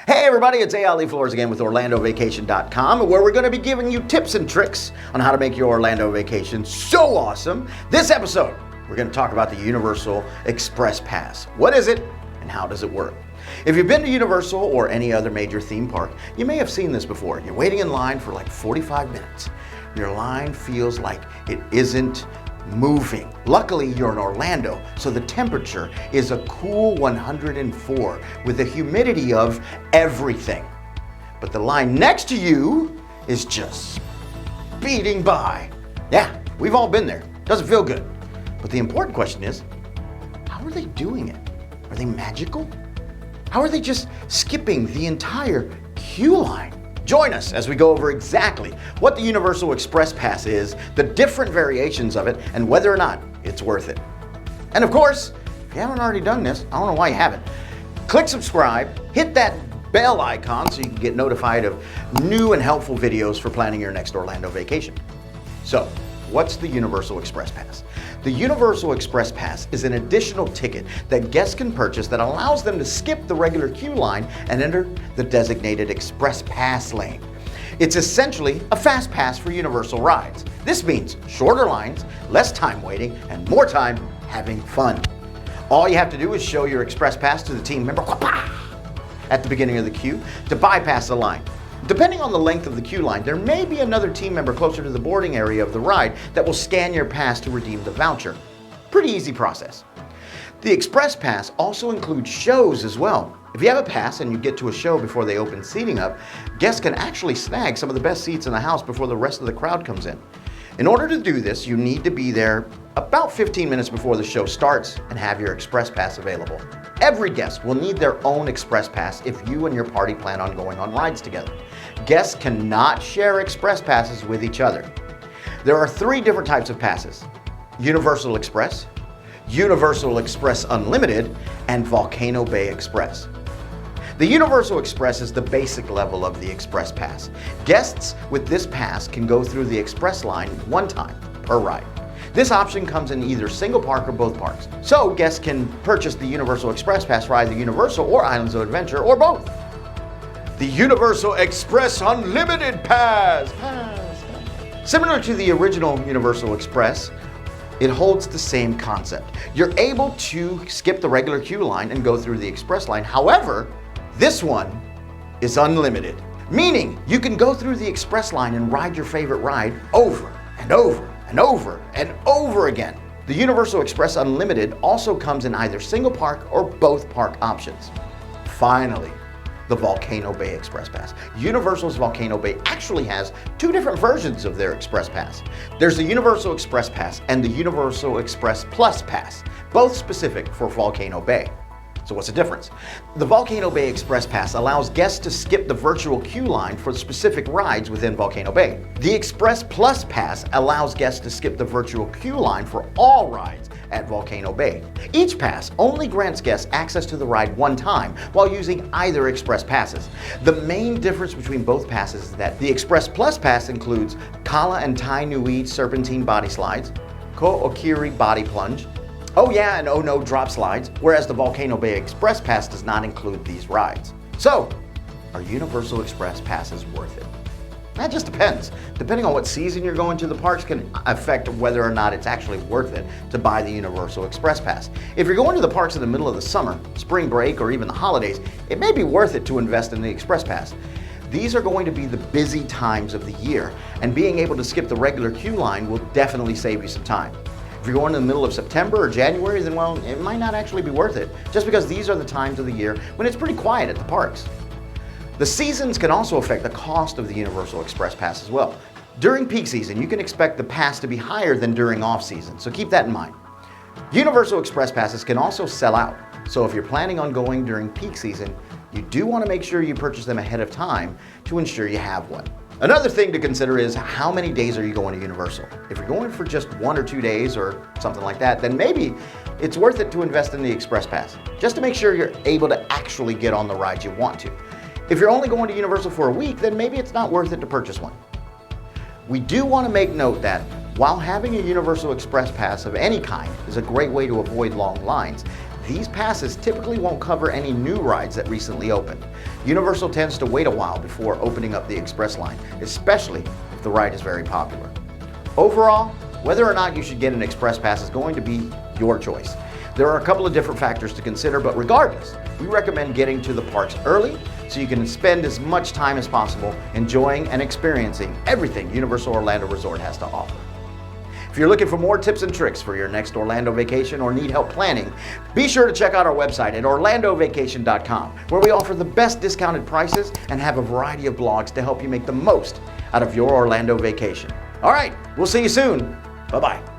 Hey everybody, it's Ali Flores again with OrlandoVacation.com, where we're going to be giving you tips and tricks on how to make your Orlando vacation so awesome. This episode, we're going to talk about the Universal Express Pass. What is it and how does it work? If you've been to Universal or any other major theme park, you may have seen this before. You're waiting in line for like 45 minutes. Your line feels like it isn't moving. Luckily, you're in Orlando, so the temperature is a cool 104 with a humidity of everything. But the line next to you is just speeding by. Yeah, we've all been there. Doesn't feel good. But the important question is, how are they doing it? Are they magical? How are they just skipping the entire queue line? Join us as we go over exactly what the Universal Express Pass is, the different variations of it, and whether or not it's worth it. And of course, if you haven't already done this, I don't know why you haven't. Click subscribe, hit that bell icon so you can get notified of new and helpful videos for planning your next Orlando vacation. So, what's the Universal Express Pass? The Universal Express Pass is an additional ticket that guests can purchase that allows them to skip the regular queue line and enter the designated Express Pass lane. It's essentially a fast pass for Universal rides. This means shorter lines, less time waiting, and more time having fun. All you have to do is show your Express Pass to the team member at the beginning of the queue to bypass the line. Depending on the length of the queue line, there may be another team member closer to the boarding area of the ride that will scan your pass to redeem the voucher. Pretty easy process. The Express Pass also includes shows as well. If you have a pass and you get to a show before they open seating up, guests can actually snag some of the best seats in the house before the rest of the crowd comes in. In order to do this, you need to be there about 15 minutes before the show starts and have your Express Pass available. Every guest will need their own Express Pass if you and your party plan on going on rides together. Guests cannot share Express Passes with each other. There are three different types of passes: Universal Express, Universal Express Unlimited, and Volcano Bay Express. The Universal Express is the basic level of the Express Pass. Guests with this pass can go through the Express line one time per ride. This option comes in either single park or both parks. So guests can purchase the Universal Express Pass, ride the Universal or Islands of Adventure, or both. The Universal Express Unlimited Pass. Similar to the original Universal Express, it holds the same concept. You're able to skip the regular queue line and go through the Express line. However, this one is unlimited, meaning you can go through the Express line and ride your favorite ride over and over and over and over again. The Universal Express Unlimited also comes in either single park or both park options. Finally, the Volcano Bay Express Pass. Universal's Volcano Bay actually has two different versions of their Express Pass. There's the Universal Express Pass and the Universal Express Plus Pass, both specific for Volcano Bay. So what's the difference? The Volcano Bay Express Pass allows guests to skip the virtual queue line for specific rides within Volcano Bay. The Express Plus Pass allows guests to skip the virtual queue line for all rides at Volcano Bay. Each pass only grants guests access to the ride one time while using either Express Passes. The main difference between both passes is that the Express Plus Pass includes Kala and Tai Nui Serpentine Body Slides, Ko'okiri Body Plunge, Oh Yeah and Oh No drop slides, whereas the Volcano Bay Express Pass does not include these rides. So, are Universal Express Passes worth it? That just depends. Depending on what season you're going to, the parks can affect whether or not it's actually worth it to buy the Universal Express Pass. If you're going to the parks in the middle of the summer, spring break, or even the holidays, it may be worth it to invest in the Express Pass. These are going to be the busy times of the year, and being able to skip the regular queue line will definitely save you some time. If you're going in the middle of September or January, then well, it might not actually be worth it, just because these are the times of the year when it's pretty quiet at the parks. The seasons can also affect the cost of the Universal Express Pass as well. During peak season, you can expect the pass to be higher than during off-season, so keep that in mind. Universal Express Passes can also sell out, so if you're planning on going during peak season, you do want to make sure you purchase them ahead of time to ensure you have one. Another thing to consider is how many days are you going to Universal? If you're going for just 1 or 2 days or something like that, then maybe it's worth it to invest in the Express Pass, just to make sure you're able to actually get on the rides you want to. If you're only going to Universal for a week, then maybe it's not worth it to purchase one. We do want to make note that while having a Universal Express Pass of any kind is a great way to avoid long lines, these passes typically won't cover any new rides that recently opened. Universal tends to wait a while before opening up the Express line, especially if the ride is very popular. Overall, whether or not you should get an Express Pass is going to be your choice. There are a couple of different factors to consider, but regardless, we recommend getting to the parks early so you can spend as much time as possible enjoying and experiencing everything Universal Orlando Resort has to offer. If you're looking for more tips and tricks for your next Orlando vacation or need help planning, be sure to check out our website at orlandovacation.com, where we offer the best discounted prices and have a variety of blogs to help you make the most out of your Orlando vacation. All right, we'll see you soon. Bye-bye.